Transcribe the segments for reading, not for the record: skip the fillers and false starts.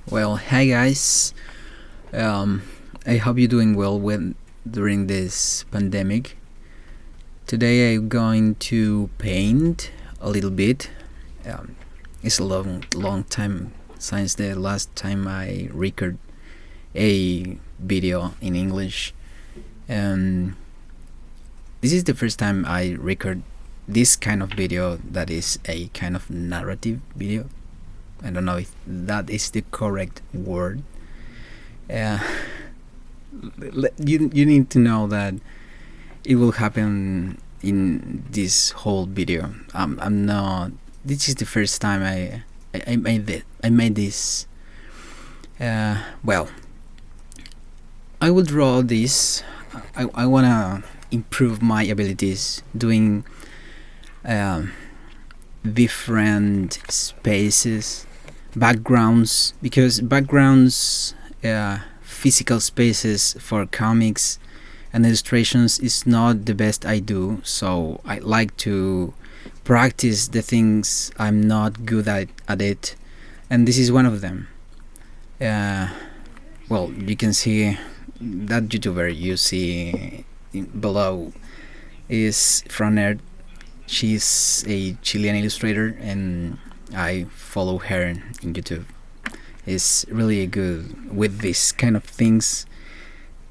Well, hi guys. Um, I hope you're doing well during this pandemic. Today I'm going to paint a little bit. Um, it's a long time since the last time I record a video in English, and this is the first time I record this kind of video that is a kind of narrative video. I don't know if that is the correct word. Uh, you need to know that it will happen in this whole video. I'm not. This is the first time I made it. I made this. Well, I will draw this. I wanna improve my abilities doing um, different spaces, backgrounds, because backgrounds, physical spaces for comics and illustrations is not the best I do. So I like to practice the things I'm not good at it, and this is one of them. Uh, well, you can see that YouTuber you see below is from Earth. She's a Chilean illustrator, and I follow her in YouTube. Is really good with this kind of things.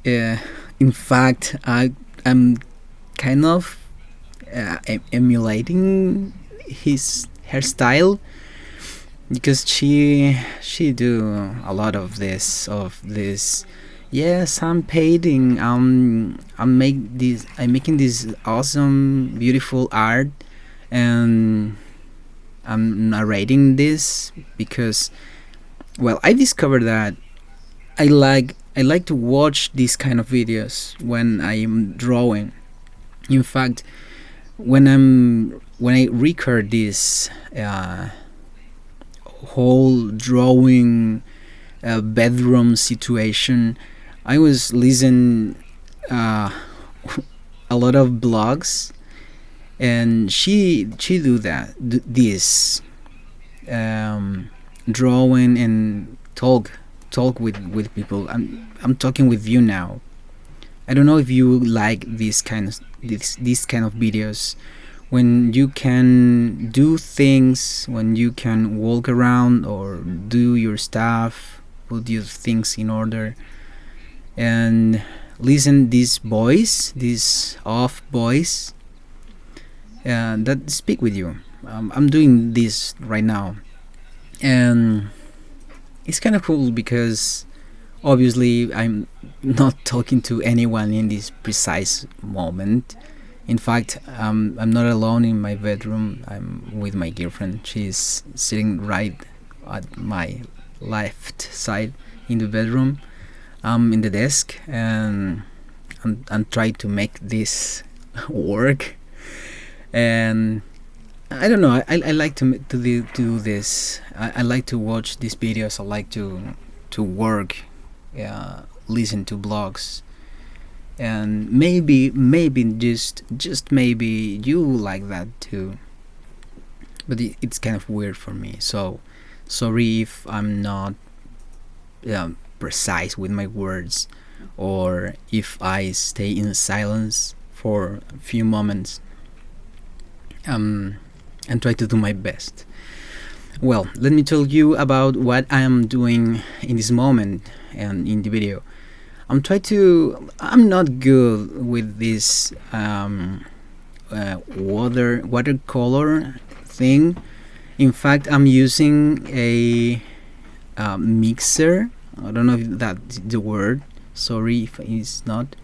In fact, I'm kind of emulating his hairstyle, because she do a lot of this. Yes, I'm painting. I'm making this awesome, beautiful art, and I'm narrating this because, well, I discovered that I like to watch these kind of videos when I'm drawing. In fact, when I record this whole drawing bedroom situation, I was listening uh, a lot of blogs, and she do this drawing and talk with people. I'm talking with you now. I don't know if you like this kind of videos when you can do things, when you can walk around or do your stuff, put your things in order, and listen these off boys that speak with you. I'm doing this right now, and it's kind of cool because obviously I'm not talking to anyone in this precise moment. In fact, I'm not alone in my bedroom. I'm with my girlfriend. She's sitting right at my left side in the bedroom. I'm in the desk, and I'm trying to make this work. And I don't know. I like to do this. I like to watch these videos. I like to work, listen to blogs, and maybe just maybe you like that too. But it's kind of weird for me. So sorry if I'm not precise with my words, or if I stay in silence for a few moments. And try to do my best. Well, let me tell you about what I am doing in this moment and in the video. I'm not good with this watercolor thing. In fact, I'm using a mixer. I don't know if that's the word. Sorry if it's not.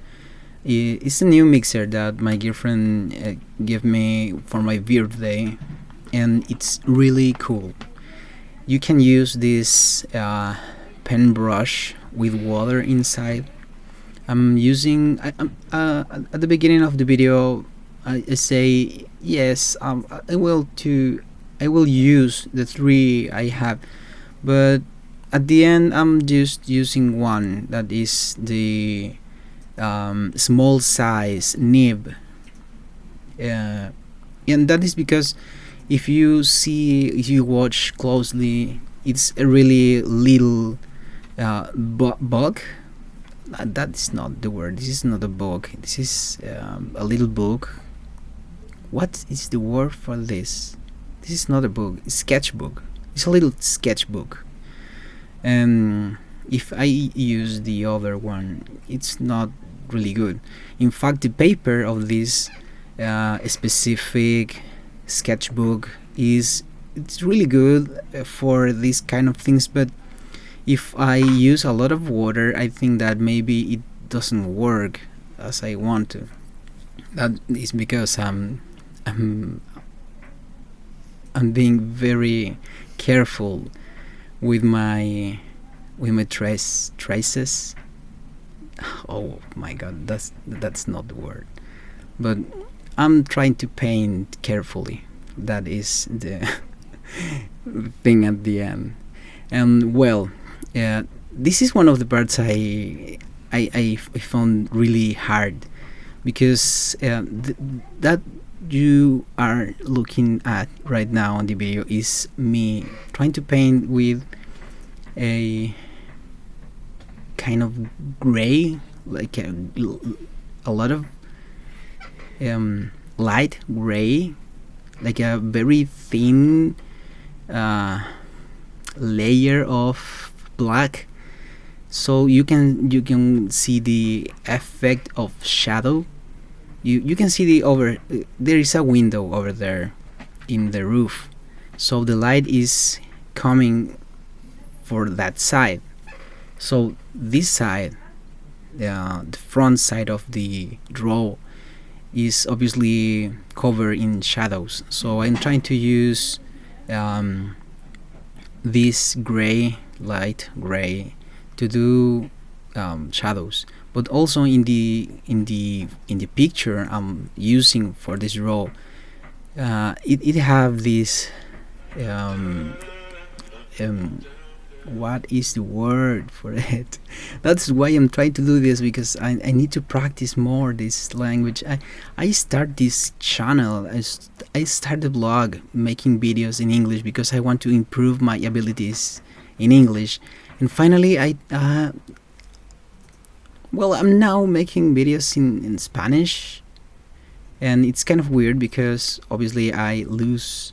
It's a new mixer that my girlfriend gave me for my birthday, and it's really cool. You can use this pen brush with water inside. I'm using at the beginning of the video. I say yes. I will use the three I have, but at the end I'm just using one that is the small size nib, and that is because if you watch closely, it's a really little bug. That is not the word. This is not a bug. This is a little book. What is the word for this? This is not a book. It's sketchbook. It's a little sketchbook. And if I use the other one, it's not really good. In fact, the paper of this specific sketchbook it's really good for these kind of things, but if I use a lot of water, I think that maybe it doesn't work as I want to. That is because I'm I'm being very careful with my traces. Oh my god, that's not the word. But I'm trying to paint carefully. That is the thing at the end. And well, this is one of the parts I found really hard, because that you are looking at right now on the video is me trying to paint with a kind of gray, like a lot of light gray, like a very thin layer of black, so you can see the effect of shadow. You can see there is a window over there in the roof, so the light is coming for that side. So this side, the front side of the draw, is obviously covered in shadows. So I'm trying to use this light gray, to do shadows. But also in the picture I'm using for this draw, it have this what is the word for it? That's why I'm trying to do this, because I need to practice more this language. I start this channel, I start the blog making videos in English because I want to improve my abilities in English. And finally I'm now making videos in Spanish, and it's kind of weird because obviously I lose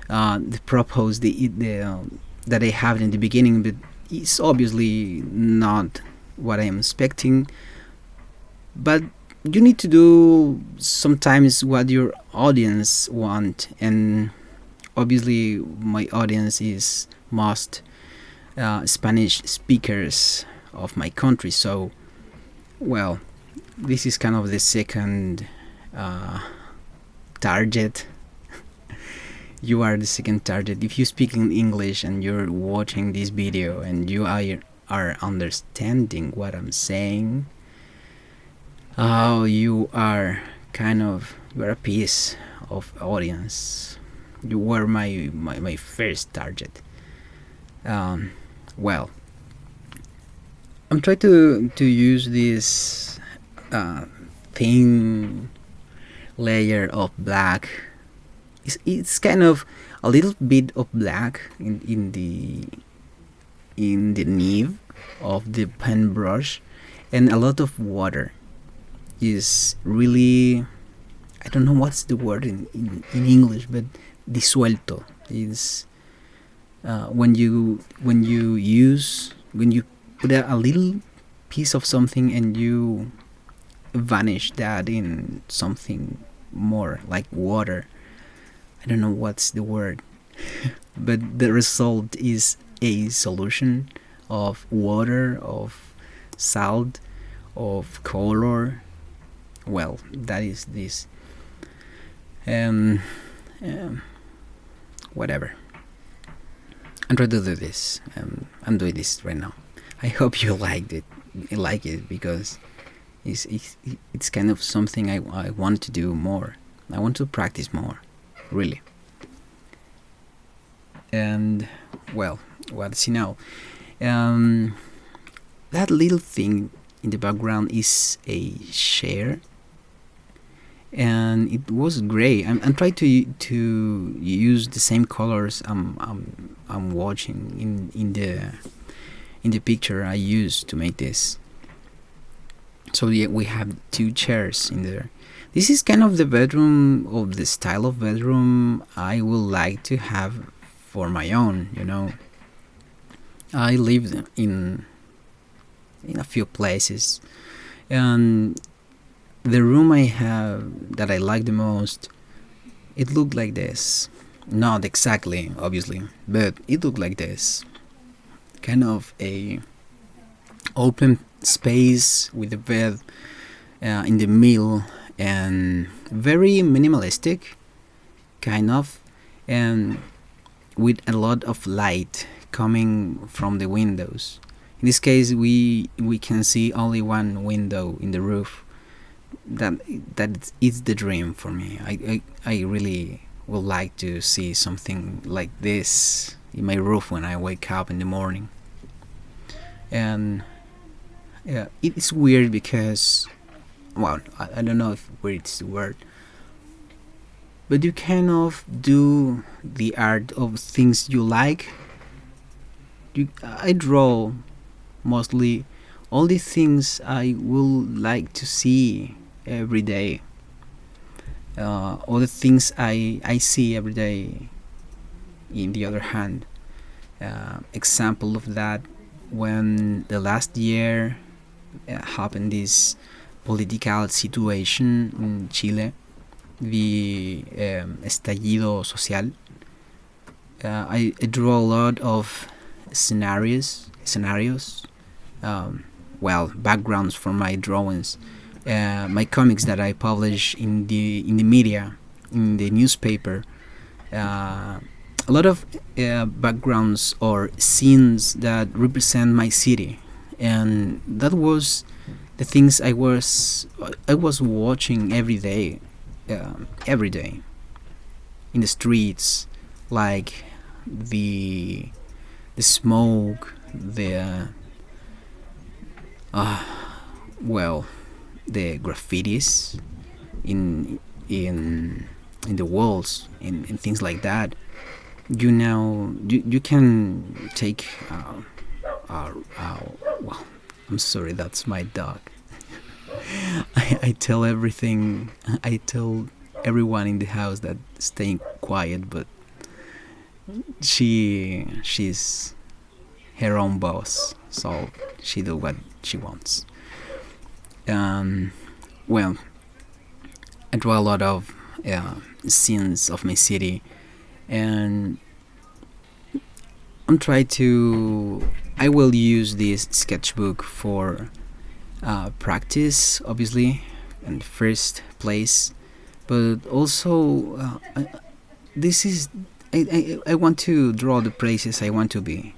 the purpose that I have in the beginning, but it's obviously not what I am expecting. But you need to do sometimes what your audience want, and obviously my audience is most Spanish speakers of my country. So, well, this is kind of the second target. You are the second target. If you speak in English and you're watching this video and you are understanding what I'm saying, you are a piece of audience. You were my first target. Well, I'm trying to use this thin layer of black. It's kind of a little bit of black in the nib of the pen brush, and a lot of water. Is really, I don't know what's the word in English, but disuelto is when you put a little piece of something and you vanish that in something more like water. I don't know what's the word, but the result is a solution of water, of salt, of color. Well, that is this. Whatever. I'm trying to do this. I'm doing this right now. I hope you like it because it's kind of something I want to do more. I want to practice more, really. And well, let's see now. That little thing in the background is a chair, and it was great. I'm trying to use the same colors I'm watching in the picture I used to make this. So yeah, we have two chairs in there. This is kind of the bedroom, of the style of bedroom I would like to have for my own. I lived in a few places, and the room I have that I like the most, it looked like this. Not exactly, obviously, but it looked like this. Kind of a open space with a bed in the middle, and very minimalistic, kind of, and with a lot of light coming from the windows. In this case, we can see only one window in the roof. That that is the dream for me. I really would like to see something like this in my roof when I wake up in the morning. And yeah, it is weird because, well, I don't know if weird is the word, but you kind of do the art of things you like. I draw mostly all the things I would like to see every day. All the things I see every day. In the other hand, example of that, when the last year happened this political situation in Chile, the estallido social. I draw a lot of scenarios, well, backgrounds for my drawings, my comics that I publish in the media, in the newspaper. A lot of backgrounds or scenes that represent my city, and that was the things I was watching every day in the streets, like the smoke, the well, the graffitis in the walls, and things like that. You can take well, I'm sorry, that's my dog. I tell everything. I tell everyone in the house that staying quiet, but she's her own boss, so she do what she wants. Um, well, I draw a lot of scenes of my city, and I'm trying to. I will use this sketchbook for practice, obviously, in the first place, but also this is. I want to draw the places I want to be.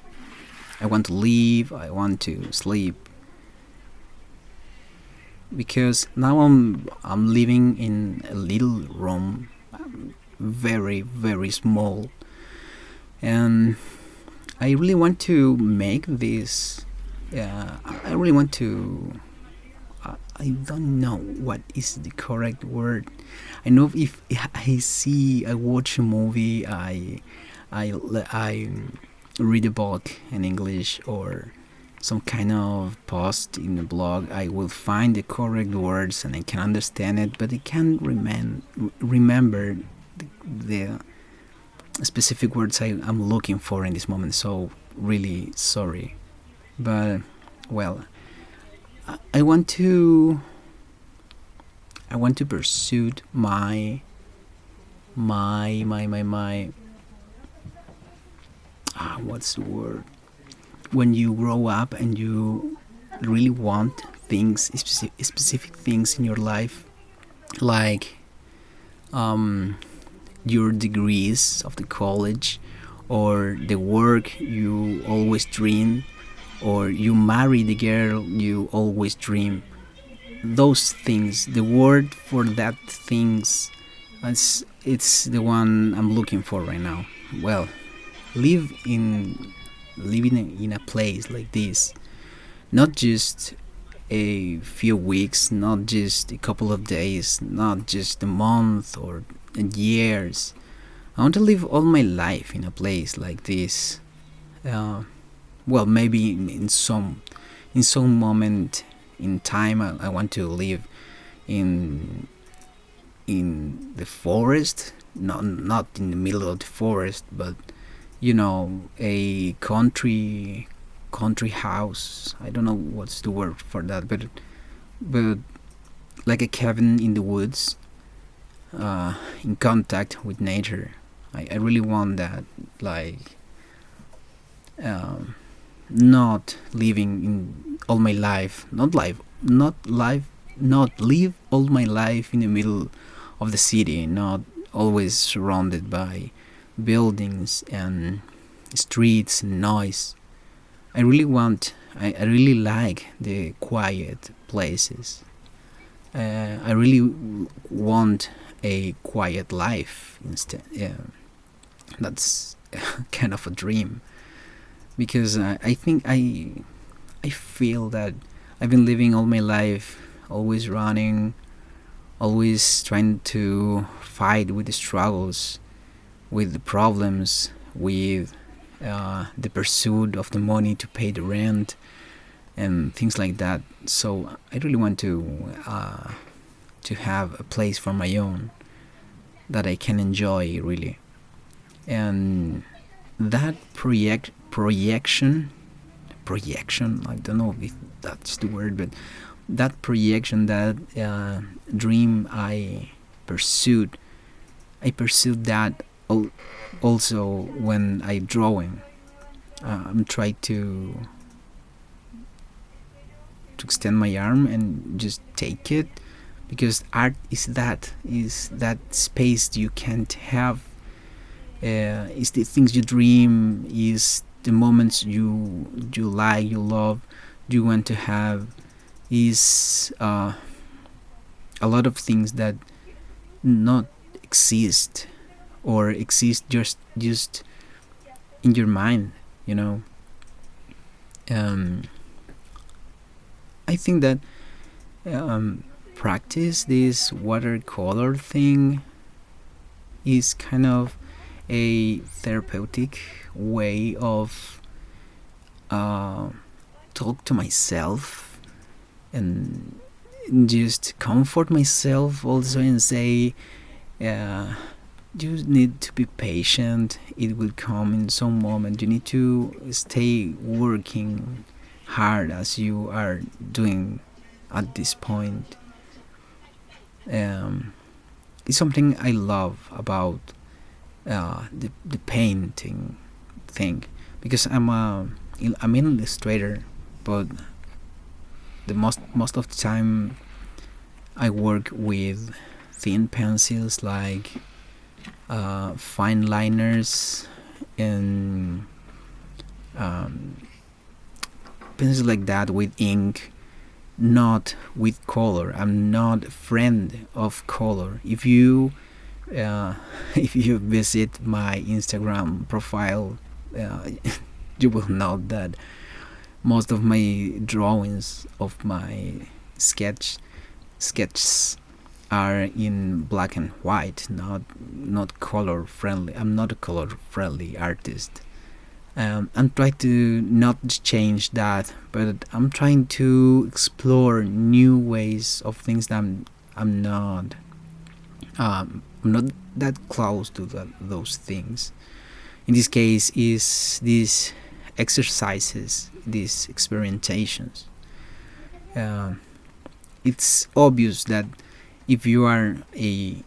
I want to live. I want to sleep. Because now I'm living in a little room, very very small, and I really want to make this. I really want to. I don't know what is the correct word. I know if I watch a movie, I read a book in English or some kind of post in a blog, I will find the correct words and I can understand it, but I can't remember the specific words I'm looking for in this moment. So really sorry, but well, I want to pursue my what's the word, when you grow up and you really want things, specific things in your life, like your degrees of the college, or the work you always dream, or you marry the girl you always dream. Those things, the word for that things, it's the one I'm looking for right now. Well, living in a place like this, not just a few weeks, not just a couple of days, not just a month or years. I want to live all my life in a place like this. Uh, well, maybe in some moment in time, I want to live in the forest, not in the middle of the forest, but a country house. I don't know what's the word for that, but like a cabin in the woods, in contact with nature. I really want that. Like, um, not living in all my life, not live all my life in the middle of the city, not always surrounded by buildings and streets and noise. I really like the quiet places. I really want a quiet life instead. Yeah, that's kind of a dream, because I think I feel that I've been living all my life always running, always trying to fight with the struggles, with the problems, with the pursuit of the money to pay the rent and things like that. So I really want to have a place for my own that I can enjoy really, and that projection. I don't know if that's the word, but that projection, that dream pursued, I pursued that also when I drawing. I'm trying to extend my arm and just take it, because art is that space you can't have. Is the things you dream, is the moments you like, you love, you want to have, is a lot of things that not exist, or exist just in your mind, you know. um, I think that practice this watercolor thing is kind of a therapeutic way of talk to myself, and just comfort myself also, and say, uh, you need to be patient, it will come in some moment, you need to stay working hard as you are doing at this point. um, it's something I love about the painting thing, because I'm an illustrator, but the most of the time I work with thin pencils, like fine liners, and pencils like that, with ink, not with color. I'm not a friend of color. If you if you visit my Instagram profile, uh, you will know that most of my drawings of my sketches are in black and white, not color friendly. I'm not a color friendly artist. I'm trying to not change that, but I'm trying to explore new ways of things that I'm not that close to those things. In this case, is these exercises, these experimentations. Uh, it's obvious that if you are a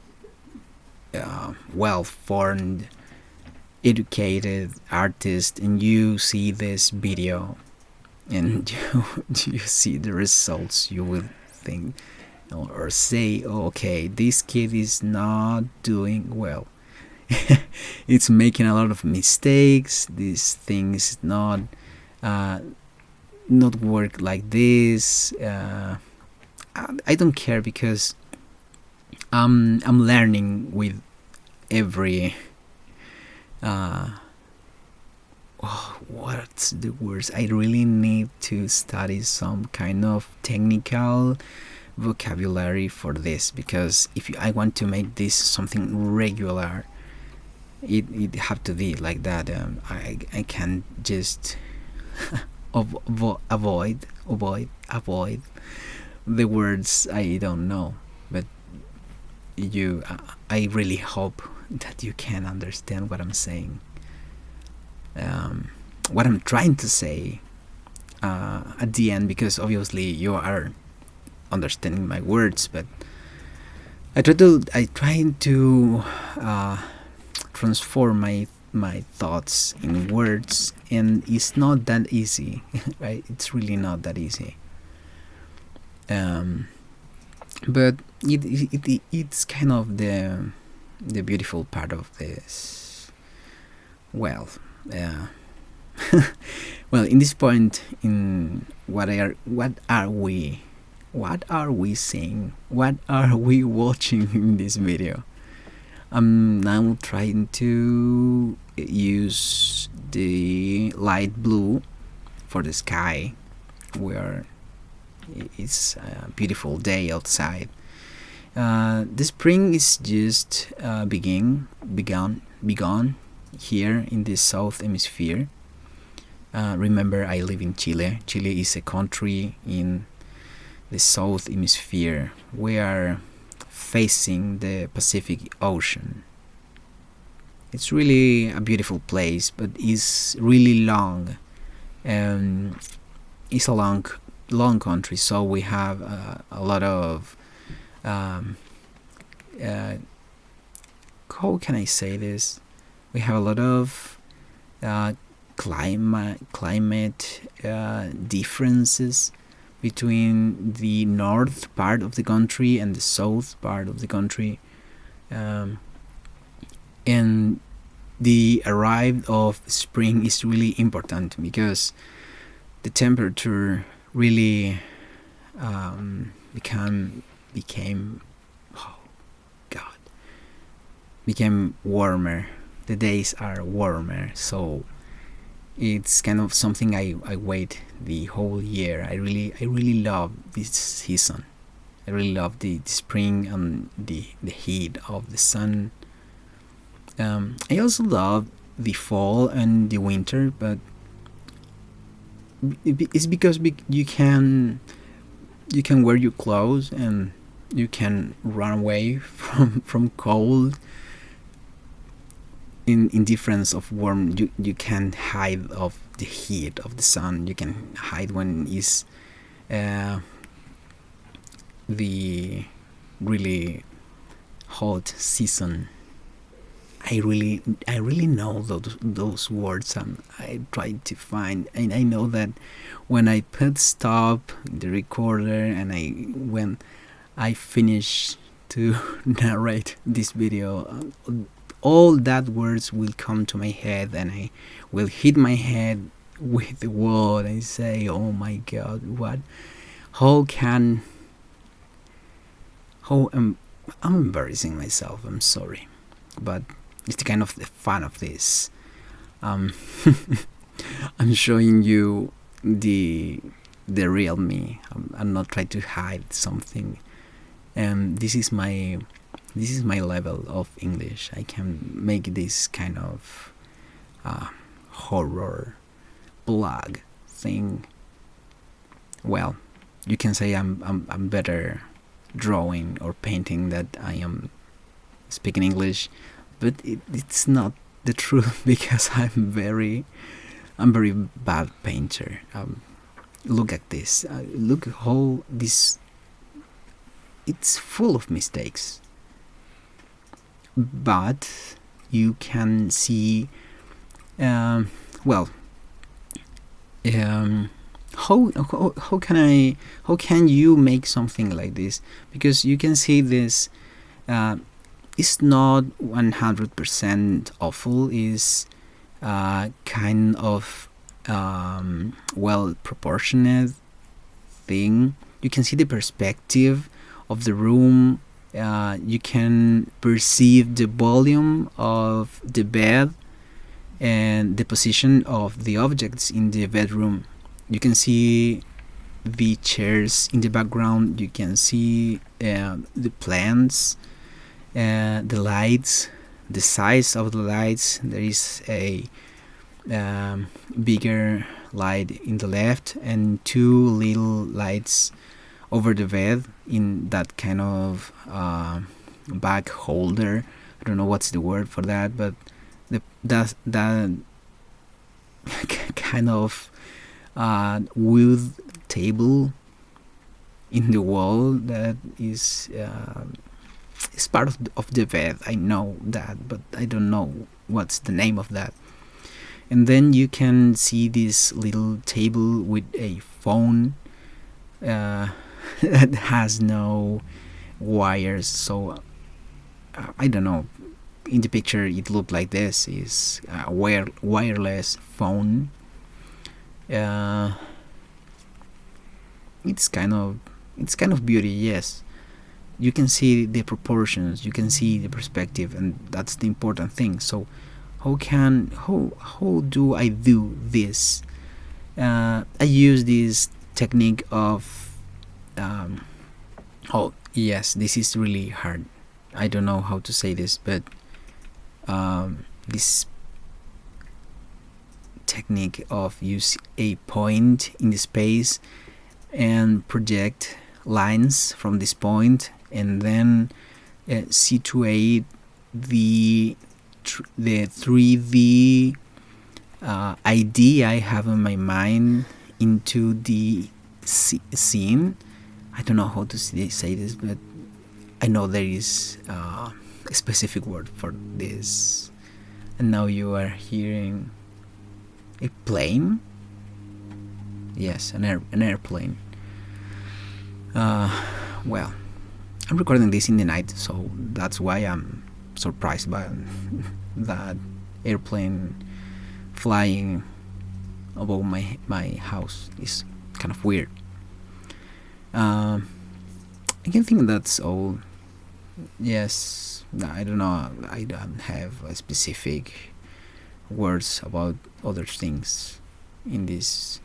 well-formed, educated artist, and you see this video and you see the results, you will think or say, oh, okay, this kid is not doing well. It's making a lot of mistakes. This thing is uh, not work like this. I don't care, because I'm learning with every oh, what's the words? I really need to study some kind of technical vocabulary for this, because if I want to make this something regular, it have to be like that. I can't just avoid the words I don't know. But I really hope that you can understand what I'm saying, what I'm trying to say at the end, because obviously you are understanding my words, but I try to transform my thoughts in words, and it's not that easy. Right? It's really not that easy. But it's kind of the beautiful part of this. Well, well, in this point, in what are we saying? What are we watching in this video? I'm now trying to use the light blue for the sky, where it's a beautiful day outside. The spring is just begun here in the south hemisphere. Remember, I live in Chile. Chile is a country in the south hemisphere. We are facing the Pacific Ocean. It's really a beautiful place, but it's really long. It's a long country, so we have a lot of how can I say this? We have a lot of climate differences between the north part of the country and the south part of the country, and the arrival of spring is really important, because the temperature really became oh god became warmer. The days are warmer, so it's kind of something I wait the whole year. I really love this season. I really love the spring and the heat of the sun. I also love the fall and the winter, but it's because you can wear your clothes and you can run away from cold. In difference of warm, you can hide of the heat of the sun. You can hide when it's the really hot season. I really know those words, and I try to find, and I know that when I put stop the recorder and when I finish to narrate this video, all that words will come to my head, and I will hit my head with the wall and say, oh my god, what, how I'm embarrassing myself, I'm sorry, but it's the kind of the fun of this. I'm showing you the real me. I'm not trying to hide something, and this is my level of English. I can make this kind of horror blog thing. Well, you can say I'm better drawing or painting that I am speaking English, but it's not the truth, because I'm very bad painter. Look at this. Look how this. It's full of mistakes. But you can see, how can you make something like this? Because you can see this. It's not 100% awful. Is kind of well proportionate thing. You can see the perspective of the room. You can perceive the volume of the bed, and the position of the objects in the bedroom. You can see the chairs in the background. You can see the plants, the lights, the size of the lights. There is a bigger light in the left and two little lights over the bed in that kind of bag holder. I don't know what's the word for that, but that kind of wood table in the wall that is part of the bed. I know that, but I don't know what's the name of that. And then you can see this little table with a phone that has no wires. So I don't know. In the picture, it looked like this is a wireless phone. It's kind of beauty. Yes, you can see the proportions, you can see the perspective, and that's the important thing. So how do I do this? I use this technique of oh yes, this is really hard. I don't know how to say this, but this technique of use a point in the space and project lines from this point, and then situate the 3D idea I have in my mind into the scene. I don't know how to say this, but I know there is a specific word for this. And now you are hearing a plane. Yes, an airplane. Well, I'm recording this in the night, so that's why I'm surprised by that airplane flying above my house. Is kind of weird. I can think that's all. Yes, I don't know. I don't have a specific words about other things in this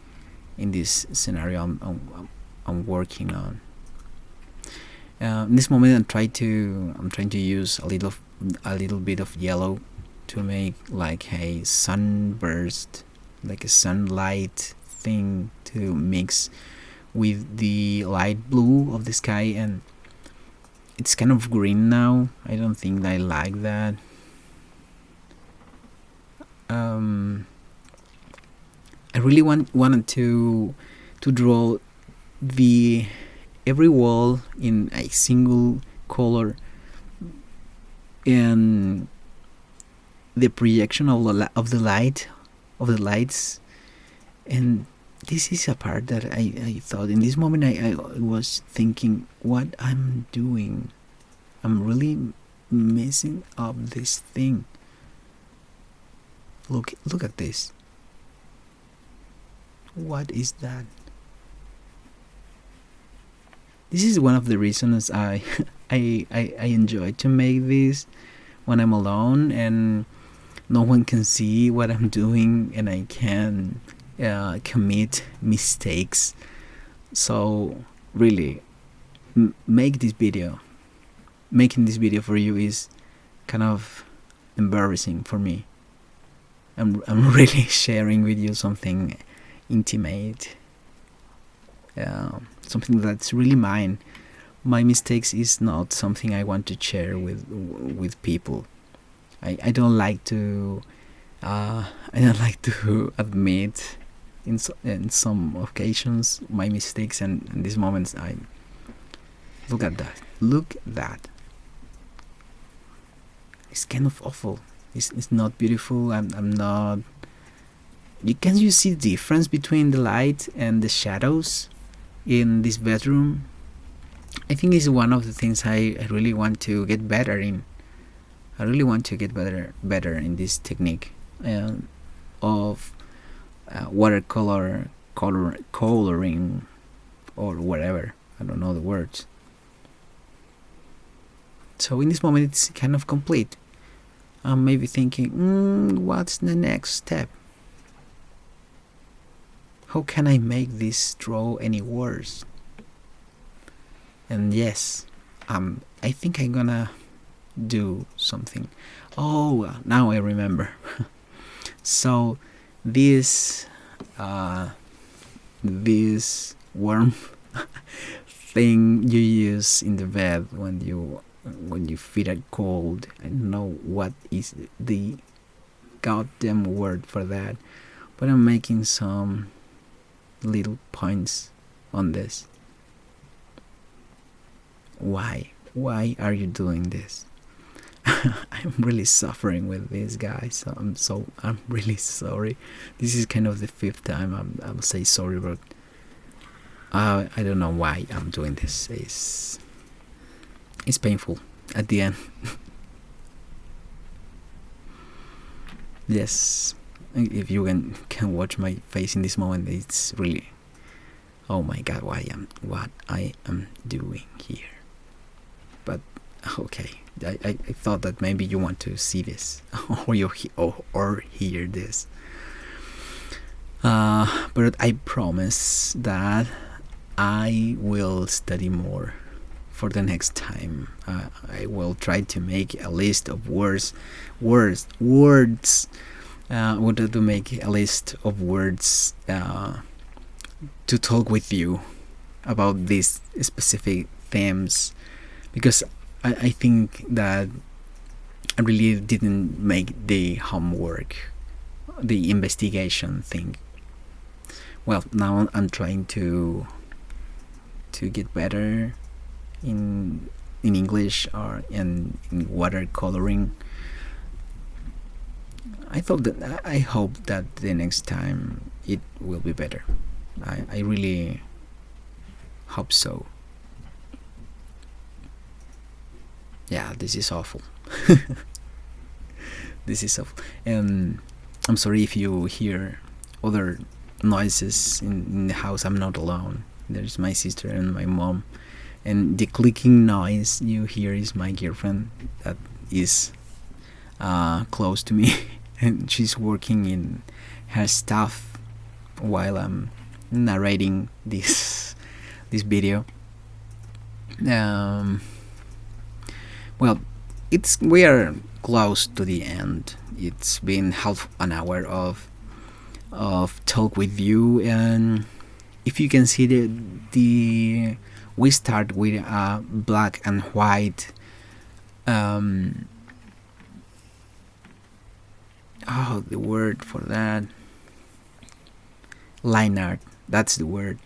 scenario I'm working on. In this moment, I'm trying to use a little bit of yellow to make like a sunburst, like a sunlight thing to mix with the light blue of the sky, and it's kind of green now. I don't think I like that. I really wanted to draw every wall in a single color, and the projection of the lights. And this is a part that I thought in this moment I was thinking what I'm doing. I'm really messing up this thing. Look at this. What is that? This is one of the reasons I enjoy to make this when I'm alone and no one can see what I'm doing, and I can commit mistakes. So really, making this video for you is kind of embarrassing for me. I'm really sharing with you something intimate, something that's really mine. My mistakes is not something I want to share with people. I don't like to admit in some occasions my mistakes, and in these moments I look at that. It's kind of awful. It's not beautiful. I'm not. Can you see the difference between the light and the shadows in this bedroom? I think this is one of the things I really want to get better in. I really want to get better in this technique of watercolor coloring or whatever. I don't know the words. So in this moment it's kind of complete. I'm maybe thinking, what's the next step? How can I make this draw any worse? And yes, I think I'm gonna do something. Oh, now I remember. So this this worm thing you use in the bed when you feel a cold. I don't know what is the goddamn word for that, but I'm making some little points on this. Why are you doing this? I'm really suffering with this, guys. I'm really sorry. This is kind of the fifth time I'll say sorry, but I don't know why I'm doing this. It's painful at the end. Yes, if you can watch my face in this moment, it's really, oh my god, what I am doing here. But okay, I thought that maybe you want to see this or hear this. But I promise that I will study more for the next time. I will try to make a list of words. I wanted to make a list of words to talk with you about these specific themes, because I think that I really didn't make the homework, the investigation thing. Well, now I'm trying to get better in English or in watercoloring. I hope that the next time it will be better. I really hope so. Yeah, this is awful. This is awful. And I'm sorry if you hear other noises in the house. I'm not alone. There's my sister and my mom. And the clicking noise you hear is my girlfriend that is close to me. And she's working in her stuff while I'm narrating this video. Well, we are close to the end. It's been half an hour of talk with you, and if you can see the we start with a black and white. The word for that, line art. That's the word.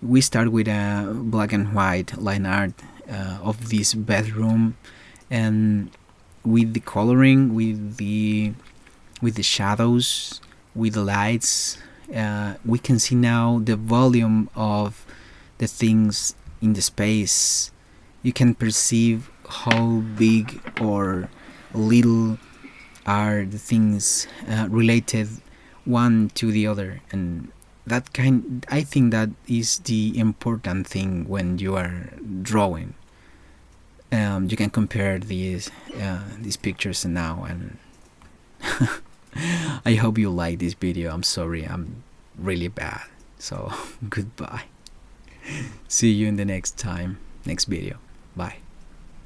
We start with a black and white line art of this bedroom, and with the coloring, with the shadows, with the lights, we can see now the volume of the things in the space. You can perceive how big or little are the things related one to the other, and I think that is the important thing when you are drawing. You can compare these pictures now, and I hope you like this video. I'm sorry, I'm really bad. So goodbye. See you in the next video. Bye.